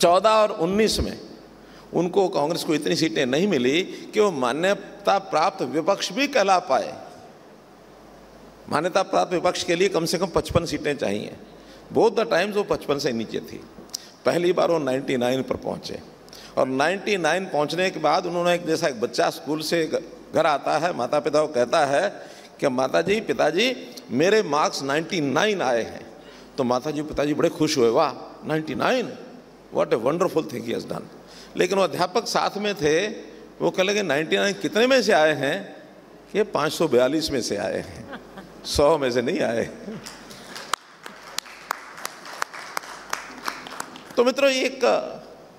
14 और 19 में उनको, कांग्रेस को इतनी सीटें नहीं मिली कि वो मान्यता प्राप्त विपक्ष भी कहला पाए। मान्यता प्राप्त विपक्ष के लिए कम से कम 55 सीटें चाहिए। बोथ द टाइम्स वो 55 से नीचे थी। पहली बार वो 99 पर पहुंचे और 99 पहुंचने के बाद उन्होंने, एक जैसा एक बच्चा स्कूल से घर आता है, माता पिता को कहता है कि माता जी, पिताजी मेरे मार्क्स 99 आए हैं। तो माता जी पिताजी बड़े खुश हुए, वाह 99, what a wonderful thing he has done. लेकिन वो अध्यापक साथ में थे, वो कह लगे 99 कितने में से आए हैं? ये 542 में से आए हैं, 100 में से नहीं आए। तो मित्रों, ये एक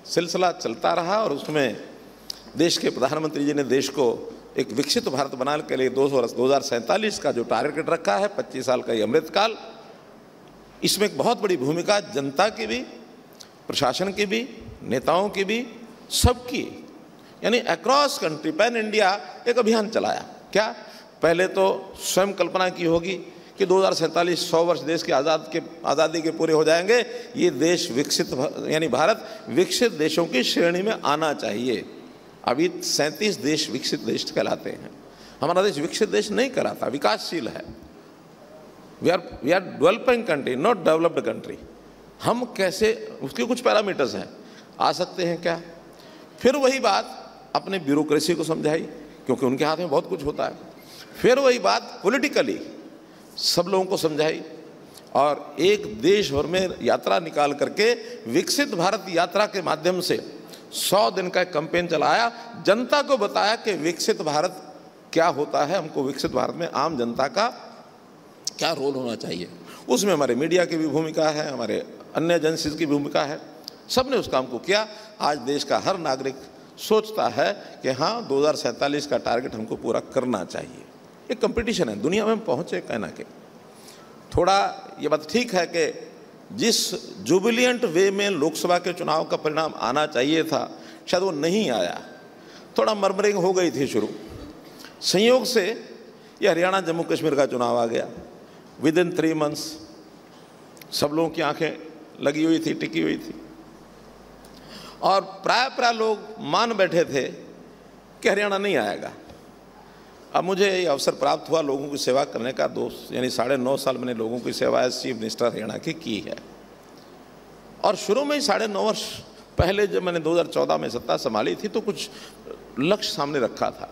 सिलसिला चलता रहा और उसमें देश के प्रधानमंत्री जी ने देश को एक विकसित भारत बनाने के लिए 2047 का जो टारगेट रखा है, 25 साल का ये अमृतकाल, इसमें एक बहुत बड़ी भूमिका जनता की भी, प्रशासन की भी, नेताओं की भी, सबकी, यानी अक्रॉस कंट्री, पैन इंडिया एक अभियान चलाया। क्या पहले तो स्वयं कल्पना की होगी कि 2047 100 वर्ष देश के आज़ादी के पूरे हो जाएंगे, ये देश विकसित, यानी भारत विकसित देशों की श्रेणी में आना चाहिए। अभी 37 देश विकसित देश कहलाते हैं। हमारा देश विकसित देश नहीं कहलाता, विकासशील है। We are developing country, not developed country. हम कैसे, उसके कुछ पैरामीटर्स हैं, आ सकते हैं क्या? फिर वही बात अपने ब्यूरोक्रेसी को समझाई, क्योंकि उनके हाथ में बहुत कुछ होता है। फिर वही बात पॉलिटिकली सब लोगों को समझाई और एक देश भर में यात्रा निकाल करके विकसित भारत यात्रा के माध्यम से 100 दिन का एक कैंपेन चलाया। जनता को बताया कि विकसित भारत क्या होता है, हमको विकसित भारत में आम जनता का क्या रोल होना चाहिए। उसमें हमारे मीडिया की भी भूमिका है, हमारे अन्य एजेंसीज की भूमिका है। सबने उस काम को किया। आज देश का हर नागरिक सोचता है कि हाँ, 2047 का टारगेट हमको पूरा करना चाहिए। एक कंपटीशन है, दुनिया में हम पहुँचे कहना के। थोड़ा ये बात ठीक है कि जिस जुबिलियंट वे में लोकसभा के चुनाव का परिणाम आना चाहिए था, शायद वो नहीं आया। थोड़ा मर्मरिंग हो गई थी शुरू। संयोग से ये हरियाणा जम्मू कश्मीर का चुनाव आ गया। विद इन 3 मंथ्स सब लोगों की आंखें लगी हुई थी, टिकी हुई थी और प्राय लोग मान बैठे थे कि हरियाणा नहीं आएगा। अब मुझे ये अवसर प्राप्त हुआ लोगों की सेवा करने का। यानी 9.5 साल मैंने लोगों की सेवा एज चीफ मिनिस्टर हरियाणा की है। और शुरू में ही 9.5 वर्ष पहले जब मैंने 2014 में सत्ता संभाली थी तो कुछ लक्ष्य सामने रखा था।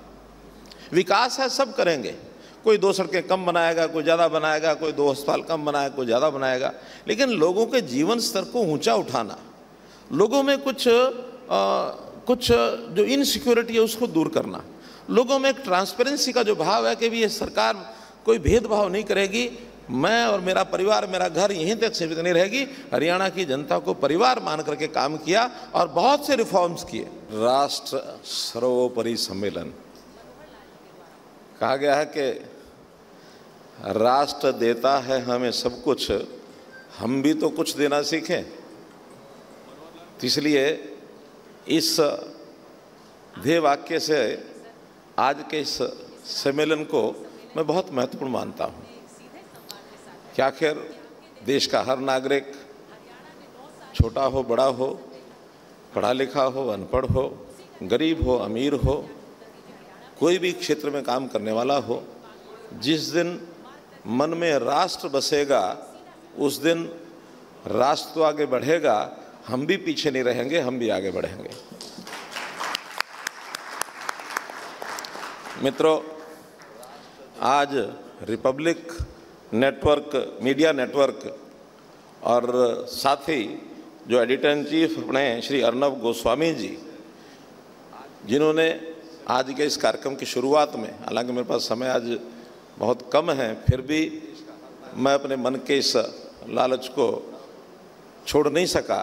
विकास है, सब करेंगे। कोई 2 सड़कें कम बनाएगा, कोई ज़्यादा बनाएगा, कोई 2 अस्पताल कम बनाएगा, कोई ज़्यादा बनाएगा, लेकिन लोगों के जीवन स्तर को ऊंचा उठाना, लोगों में कुछ जो इनसिक्योरिटी है उसको दूर करना, लोगों में एक ट्रांसपेरेंसी का जो भाव है कि भी ये सरकार कोई भेदभाव नहीं करेगी, मैं और मेरा परिवार, मेरा घर यहीं तक सीमित नहीं रहेगी। हरियाणा की जनता को परिवार मान करके काम किया और बहुत से रिफॉर्म्स किए। राष्ट्र सर्वोपरि सम्मेलन कहा गया है कि राष्ट्र देता है हमें सब कुछ, हम भी तो कुछ देना सीखें। तो इसलिए इस ध्येय वाक्य से आज के इस सम्मेलन को मैं बहुत महत्वपूर्ण मानता हूँ कि आखिर देश का हर नागरिक, छोटा हो बड़ा हो, पढ़ा लिखा हो अनपढ़ हो, गरीब हो अमीर हो, कोई भी क्षेत्र में काम करने वाला हो, जिस दिन मन में राष्ट्र बसेगा उस दिन राष्ट्र तो आगे बढ़ेगा, हम भी पीछे नहीं रहेंगे, हम भी आगे बढ़ेंगे। मित्रों, आज रिपब्लिक नेटवर्क, मीडिया नेटवर्क और साथ ही जो एडिटर इन चीफ अपने श्री अर्नब गोस्वामी जी, जिन्होंने आज के इस कार्यक्रम की शुरुआत में, हालांकि मेरे पास समय आज बहुत कम है, फिर भी मैं अपने मन के इस लालच को छोड़ नहीं सका।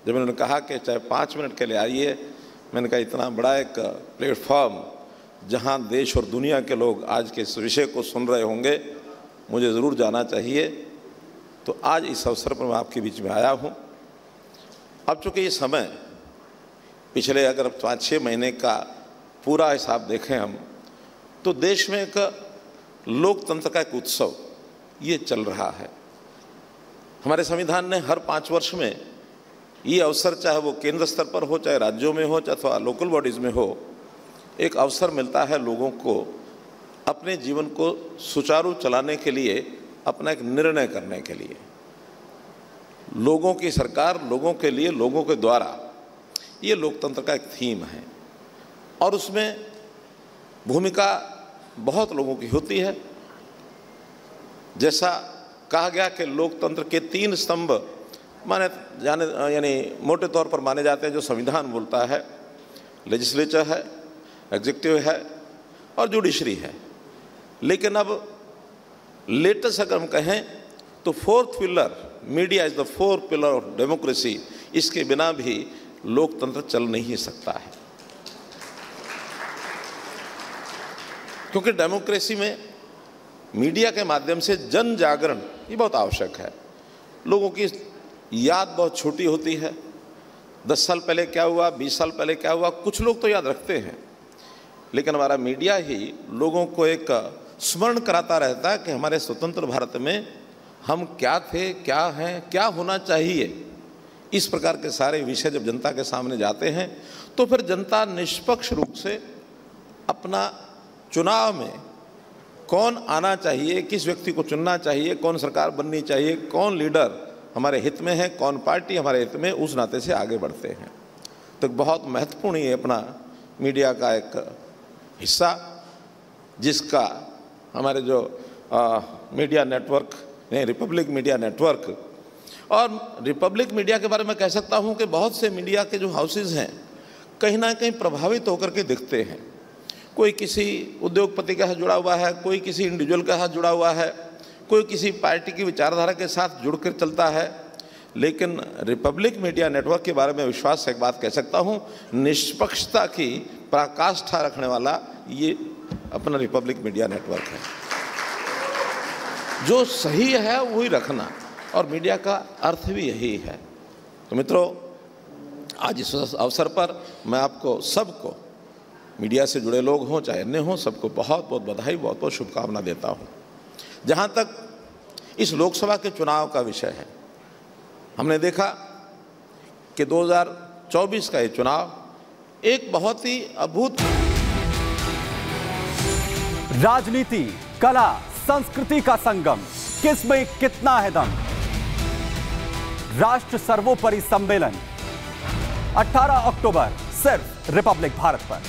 जब उन्होंने कहा कि चाहे 5 मिनट के लिए आइए, मैंने कहा इतना बड़ा एक प्लेटफॉर्म जहां देश और दुनिया के लोग आज के इस विषय को सुन रहे होंगे, मुझे ज़रूर जाना चाहिए। तो आज इस अवसर पर मैं आपके बीच में आया हूं। अब चूँकि ये समय पिछले अगर 5-6 महीने का पूरा हिसाब देखें हम, तो देश में एक लोकतंत्र का एक उत्सव ये चल रहा है। हमारे संविधान ने हर 5 वर्ष में ये अवसर चाहे वो केंद्र स्तर पर हो, चाहे राज्यों में हो, अथवा लोकल बॉडीज़ में हो, एक अवसर मिलता है लोगों को अपने जीवन को सुचारू चलाने के लिए, अपना एक निर्णय करने के लिए। लोगों की सरकार, लोगों के लिए, लोगों के द्वारा, ये लोकतंत्र का एक थीम है और उसमें भूमिका बहुत लोगों की होती है। जैसा कहा गया कि लोकतंत्र के 3 स्तंभ माने जाने यानी मोटे तौर पर माने जाते हैं, जो संविधान बोलता है, लेजिस्लेचर है, एग्जीक्यूटिव है और जुडिशरी है। लेकिन अब लेटेस्ट अगर हम कहें तो 4th pillar, media is the 4th pillar of democracy. इसके बिना भी लोकतंत्र चल नहीं सकता है, क्योंकि डेमोक्रेसी में मीडिया के माध्यम से जन जागरण ये बहुत आवश्यक है। लोगों की याद बहुत छोटी होती है। 10 साल पहले क्या हुआ, 20 साल पहले क्या हुआ, कुछ लोग तो याद रखते हैं, लेकिन हमारा मीडिया ही लोगों को एक स्मरण कराता रहता है कि हमारे स्वतंत्र भारत में हम क्या थे, क्या हैं, क्या होना चाहिए। इस प्रकार के सारे विषय जब जनता के सामने जाते हैं तो फिर जनता निष्पक्ष रूप से अपना चुनाव में कौन आना चाहिए, किस व्यक्ति को चुनना चाहिए, कौन सरकार बननी चाहिए, कौन लीडर हमारे हित में है, कौन पार्टी हमारे हित में, उस नाते से आगे बढ़ते हैं। तो बहुत महत्वपूर्ण ये अपना मीडिया का एक हिस्सा, जिसका हमारे जो मीडिया नेटवर्क नहीं, रिपब्लिक मीडिया नेटवर्क, और रिपब्लिक मीडिया के बारे में कह सकता हूँ कि बहुत से मीडिया के जो हाउसेज हैं कहीं ना कहीं प्रभावित होकर के दिखते हैं। कोई किसी उद्योगपति के साथ जुड़ा हुआ है, कोई किसी इंडिविजुअल के साथ जुड़ा हुआ है, कोई किसी पार्टी की विचारधारा के साथ जुड़कर चलता है। लेकिन रिपब्लिक मीडिया नेटवर्क के बारे में विश्वास से एक बात कह सकता हूँ, निष्पक्षता की पराकाष्ठा रखने वाला ये अपना रिपब्लिक मीडिया नेटवर्क है। जो सही है वही रखना, और मीडिया का अर्थ भी यही है। तो मित्रों, आज इस अवसर पर मैं आपको सबको, मीडिया से जुड़े लोग हों चाहे अन्य हों, सबको बहुत बहुत बधाई, बहुत बहुत शुभकामना देता हूँ। जहाँ तक इस लोकसभा के चुनाव का विषय है, हमने देखा कि 2024 का ये चुनाव एक बहुत ही अद्भुत राजनीति, कला, संस्कृति का संगम, किसमें कितना है दम। राष्ट्र सर्वोपरि सम्मेलन 18 अक्टूबर सिर्फ रिपब्लिक भारत पर।